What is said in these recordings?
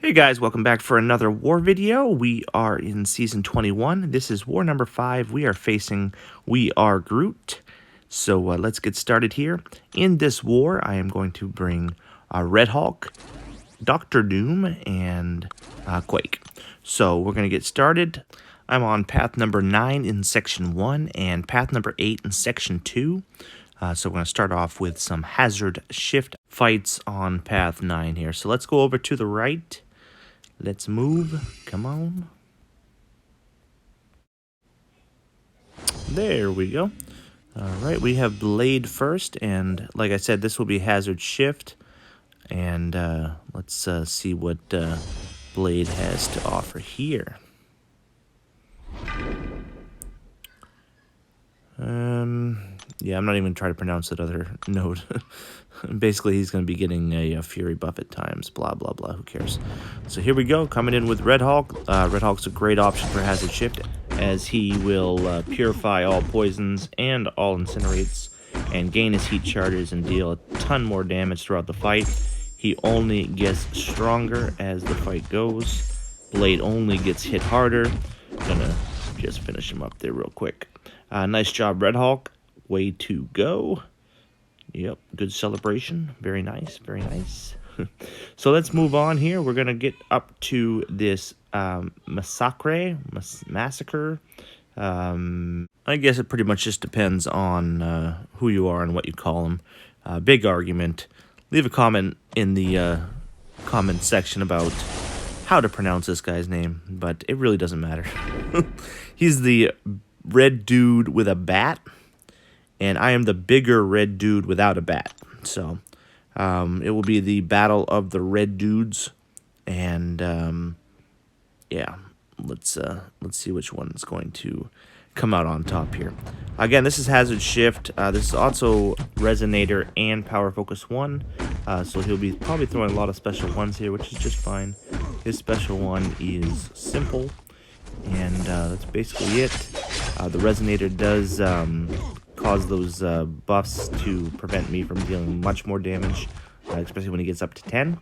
Hey guys, welcome back for another war video. We are in Season 21. This is war number 5. We are facing We Are Groot. So let's get started here. In this war, I am going to bring Red Hulk, Dr. Doom, and Quake. So we're going to get started. I'm on path number 9 in Section 1 and path number 8 in Section 2. So we're going to start off with some hazard shift fights on path 9 here. So let's go over to the right. Let's move. Come on. There we go. All right, we have Blade first, and like I said, this will be hazard shift. And let's see what Blade has to offer here. Yeah, I'm not even trying to pronounce that other node. Basically, he's going to be getting a Fury buff at times, blah, blah, blah, who cares. So here we go, coming in with Red Hulk. Red Hulk's a great option for hazard shift, as he will purify all poisons and all incinerates, and gain his heat charges and deal a ton more damage throughout the fight. He only gets stronger as the fight goes. Blade only gets hit harder. Gonna just finish him up there real quick. Nice job, Red Hulk. Way to go. Yep, good celebration. Very nice, very nice. So let's move on here. We're going to get up to this massacre. I guess it pretty much just depends on who you are and what you call them. Big argument. Leave a comment in the comment section about how to pronounce this guy's name, but it really doesn't matter. He's the red dude with a bat, and I am the bigger red dude without a bat. So it will be the battle of the red dudes, and yeah, let's see which one's going to come out on top here. Again, this is hazard shift. This is also resonator and power focus 1, so he'll be probably throwing a lot of special ones here, which is just fine. His special one is simple, and that's basically it. The resonator does cause those buffs to prevent me from dealing much more damage, especially when he gets up to 10.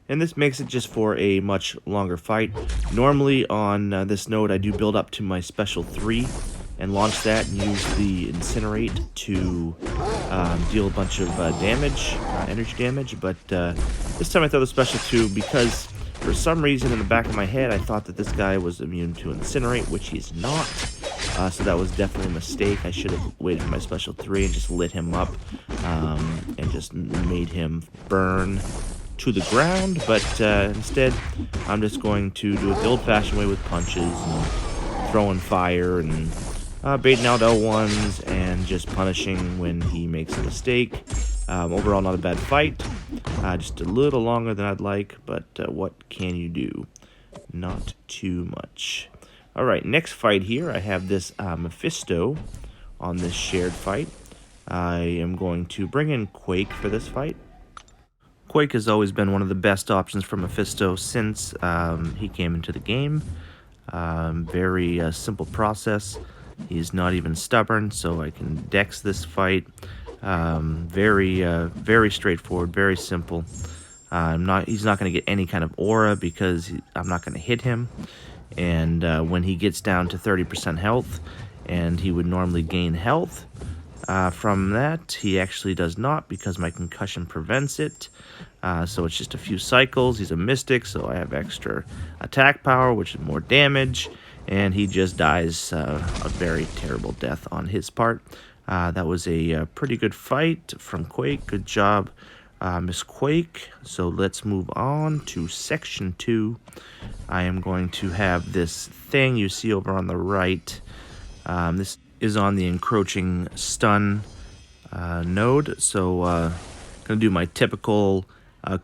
And this makes it just for a much longer fight. Normally on this node, I do build up to my special 3 and launch that and use the incinerate to deal a bunch of damage, energy damage. But this time I throw the special 2 because for some reason in the back of my head I thought that this guy was immune to incinerate, which he's not. So that was definitely a mistake. I should have waited for my special 3 and just lit him up and just made him burn to the ground. But instead, I'm just going to do it the old-fashioned way with punches and throwing fire and baiting out L1s and just punishing when he makes a mistake. Overall, not a bad fight. Just a little longer than I'd like, but what can you do? Not too much. Alright, next fight here, I have this Mephisto on this shared fight. I am going to bring in Quake for this fight. Quake has always been one of the best options for Mephisto since he came into the game. Very simple process. He's not even stubborn, so I can dex this fight. Very straightforward, very simple. He's not going to get any kind of aura because I'm not going to hit him. And when he gets down to 30% health, and he would normally gain health from that, he actually does not because my concussion prevents it. So it's just a few cycles. He's a mystic, so I have extra attack power, which is more damage, and he just dies a very terrible death on his part. That was a pretty good fight from Quake. Good job, Miss Quake. So let's move on to Section 2. I am going to have this thing you see over on the right. This is on the encroaching stun node. So I'm going to do my typical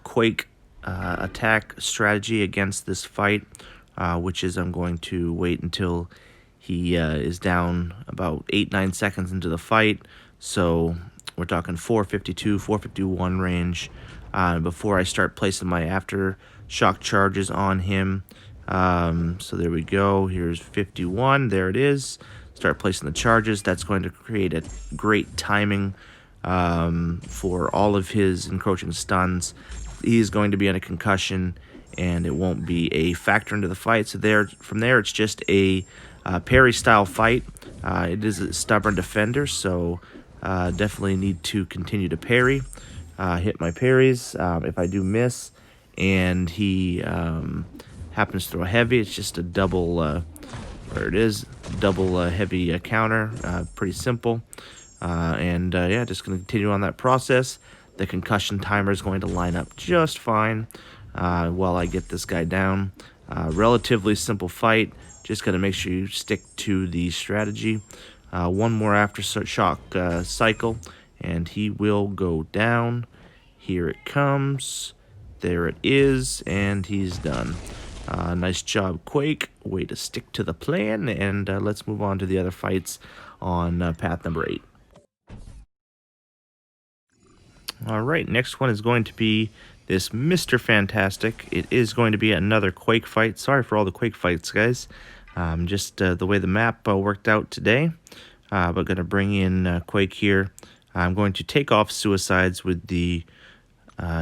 Quake attack strategy against this fight, which is I'm going to wait until he is down about 8-9 seconds into the fight. So we're talking 452, 451 range before I start placing my aftershock charges on him. So there we go. Here's 51. There it is. Start placing the charges. That's going to create a great timing for all of his encroaching stuns. He's going to be on a concussion, and it won't be a factor into the fight. So from there, it's just a parry-style fight. It is a stubborn defender, so definitely need to continue to parry. Hit my parries. If I do miss, and he happens to throw heavy, it's just a double, double heavy counter. Pretty simple. Yeah, just going to continue on that process. The concussion timer is going to line up just fine while I get this guy down. Relatively simple fight. Just got to make sure you stick to the strategy. One more aftershock cycle, and he will go down. Here it comes. There it is, and he's done. Nice job, Quake. Way to stick to the plan, and let's move on to the other fights on path number 8. Alright, next one is going to be this Mr. Fantastic. It is going to be another Quake fight. Sorry for all the Quake fights, guys. Just the way the map worked out today. But going to bring in Quake here. I'm going to take off Suicides with the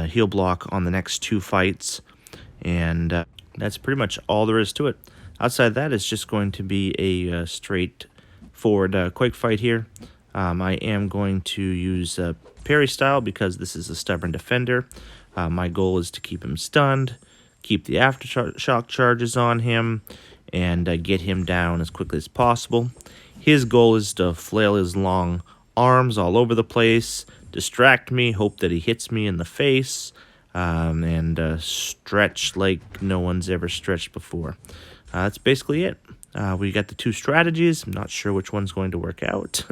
heal block on the next 2 fights. And that's pretty much all there is to it. Outside that, it's just going to be a straightforward Quake fight here. I am going to use parry style because this is a stubborn defender. My goal is to keep him stunned, keep the aftershock charges on him, and get him down as quickly as possible. His goal is to flail his long arms all over the place, distract me, hope that he hits me in the face, and stretch like no one's ever stretched before. That's basically it. We got the 2 strategies. I'm not sure which one's going to work out,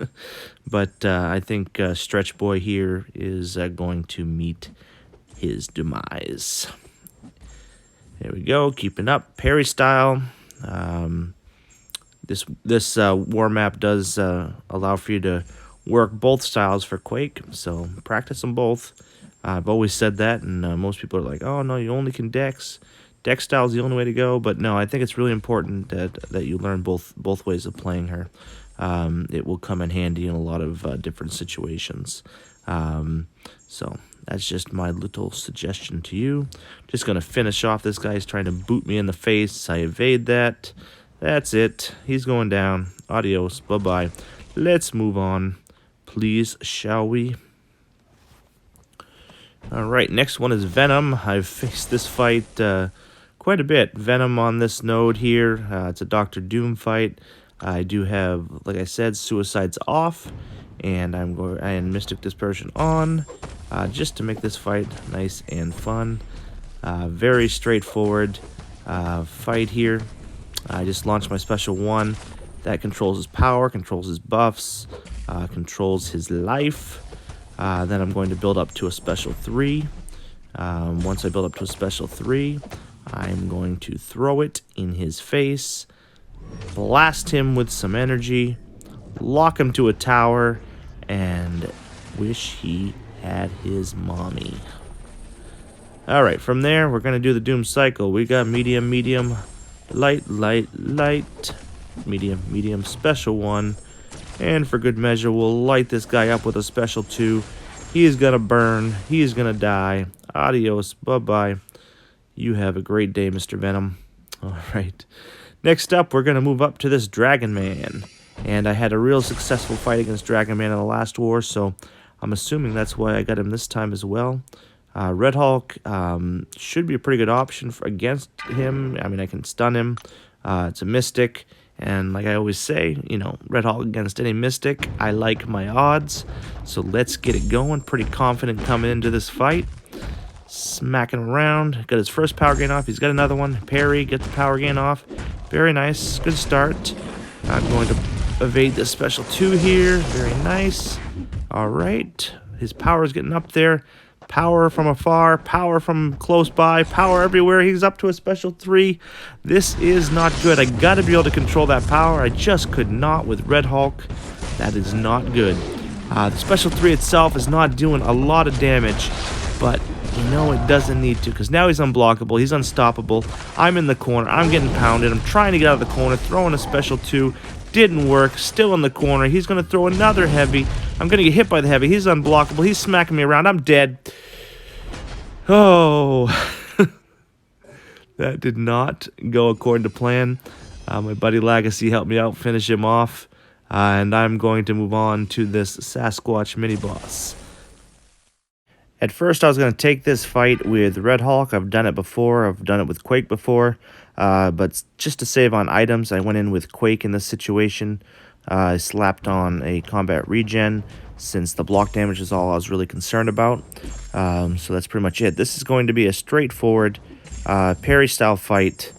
but I think Stretch Boy here is going to meet his demise. There we go, keeping up, parry style. This war map does allow for you to work both styles for Quake, so practice them both. I've always said that, and most people are like, oh no, you only can Dex. Dex style is the only way to go, but no, I think it's really important that you learn both ways of playing her. It will come in handy in a lot of different situations. So that's just my little suggestion to you. Just going to finish off this guy. He's trying to boot me in the face. I evade that. That's it. He's going down. Adios. Bye-bye. Let's move on, please, shall we? Alright, next one is Venom. I've faced this fight quite a bit. Venom on this node here. It's a Dr. Doom fight. I do have, like I said, Suicides off, and and Mystic Dispersion on, just to make this fight nice and fun. Very straightforward fight here. I just launched my special 1 that controls his power, controls his buffs, controls his life. Then I'm going to build up to a special 3. Once I build up to a special 3, I'm going to throw it in his face, blast him with some energy, lock him to a tower, and wish he had his mommy. Alright, from there, we're going to do the Doom cycle. We got medium, medium, light, light, light, medium, medium, special 1. And for good measure, we'll light this guy up with a special 2. He is going to burn. He is going to die. Adios. Bye-bye. You have a great day, Mr. Venom. Alright. Next up, we're going to move up to this Dragon Man. And I had a real successful fight against Dragon Man in the last war, so I'm assuming that's why I got him this time as well. Red Hulk should be a pretty good option against him. I mean, I can stun him. It's a Mystic. And like I always say, you know, Red Hulk against any Mystic, I like my odds. So let's get it going. Pretty confident coming into this fight. Smacking around. Got his first power gain off. He's got another one. Parry, get the power gain off. Very nice. Good start. I'm going to evade the special 2 here. Very nice. Alright. His power is getting up there. Power from afar, power from close by, power everywhere. He's up to a special 3. This is not good. I gotta be able to control that power. I just could not with Red Hulk. That is not good. The special 3 itself is not doing a lot of damage, but you know it doesn't need to, because now he's unblockable. He's unstoppable. I'm in the corner. I'm getting pounded. I'm trying to get out of the corner, throwing a special 2. Didn't work. Still in the corner. He's going to throw another heavy. I'm going to get hit by the heavy. He's unblockable. He's smacking me around. I'm dead. Oh. That did not go according to plan. My buddy Legacy helped me out, finish him off, and I'm going to move on to this Sasquatch mini-boss. At first, I was going to take this fight with Red Hulk. I've done it before. I've done it with Quake before. But just to save on items, I went in with Quake in this situation. I slapped on a combat regen since the block damage is all I was really concerned about. So that's pretty much it. This is going to be a straightforward parry-style fight.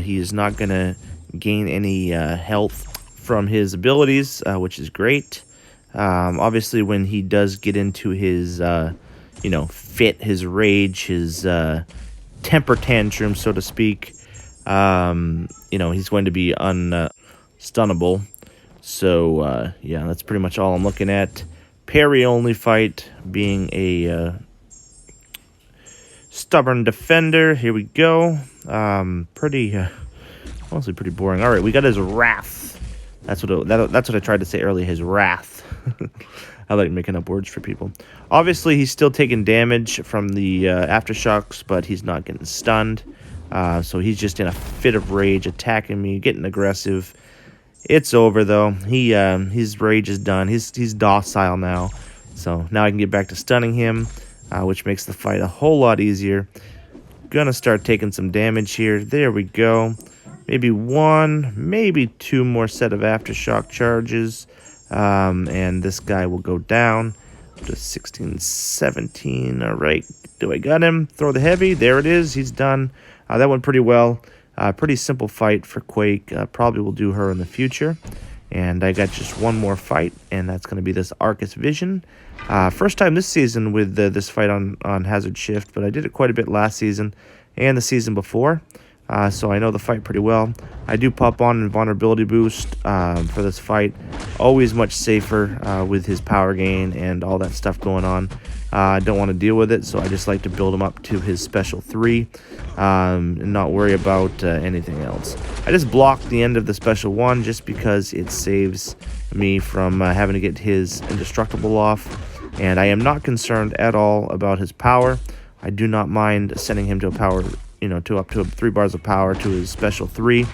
He is not going to gain any health from his abilities, which is great. Obviously, when he does get into his, fit, his rage, his temper tantrum, so to speak, he's going to be unstunnable. So, yeah, that's pretty much all I'm looking at. Parry-only fight, being a stubborn defender. Here we go. Mostly pretty boring. All right, we got his wrath. That's what I tried to say earlier. His wrath. I like making up words for people. Obviously, he's still taking damage from the aftershocks, but he's not getting stunned. So he's just in a fit of rage, attacking me, getting aggressive. It's over though. His rage is done. He's docile now. So now I can get back to stunning him, which makes the fight a whole lot easier. Gonna start taking some damage here. There we go. Maybe one, maybe two more set of aftershock charges. And this guy will go down to 16, 17. All right. Do I got him? Throw the heavy. There it is. He's done. That went pretty well. Pretty simple fight for Quake. Probably will do her in the future. And I got just one more fight, and that's going to be this Arcus Vision. First time this season with this fight on Hazard Shift, but I did it quite a bit last season and the season before. So I know the fight pretty well. I do pop on invulnerability boost for this fight. Always much safer with his power gain and all that stuff going on. I don't want to deal with it, so I just like to build him up to his special 3 and not worry about anything else. I just block the end of the special 1 just because it saves me from having to get his indestructible off. And I am not concerned at all about his power. I do not mind sending him to a power, to up to 3 bars of power to his special 3,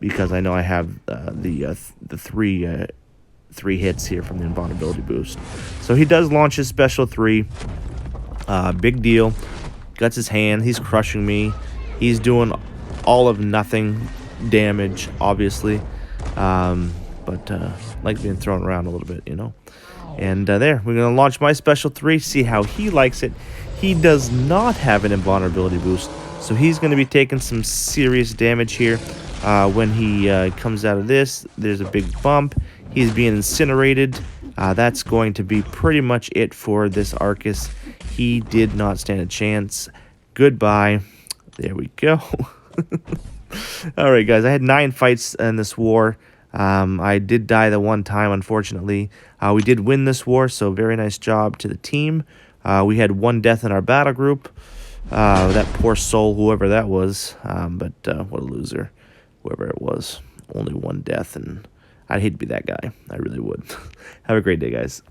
because I know I have the 3 hits here from the invulnerability boost. So he does launch his special 3. Big deal. Guts his hand. He's crushing me. He's doing all of nothing damage, obviously. But like being thrown around a little bit, And there, we're going to launch my special 3, see how he likes it. He does not have an invulnerability boost, so he's going to be taking some serious damage here. When he comes out of this, there's a big bump. He's being incinerated. That's going to be pretty much it for this Arcus. He did not stand a chance. Goodbye. There we go. Alright, guys, I had 9 fights in this war. I did die the one time, unfortunately. We did win this war, so very nice job to the team. We had 1 death in our battle group. That poor soul, whoever that was. But what a loser, whoever it was. Only 1 death, and I'd hate to be that guy. I really would. Have a great day, guys.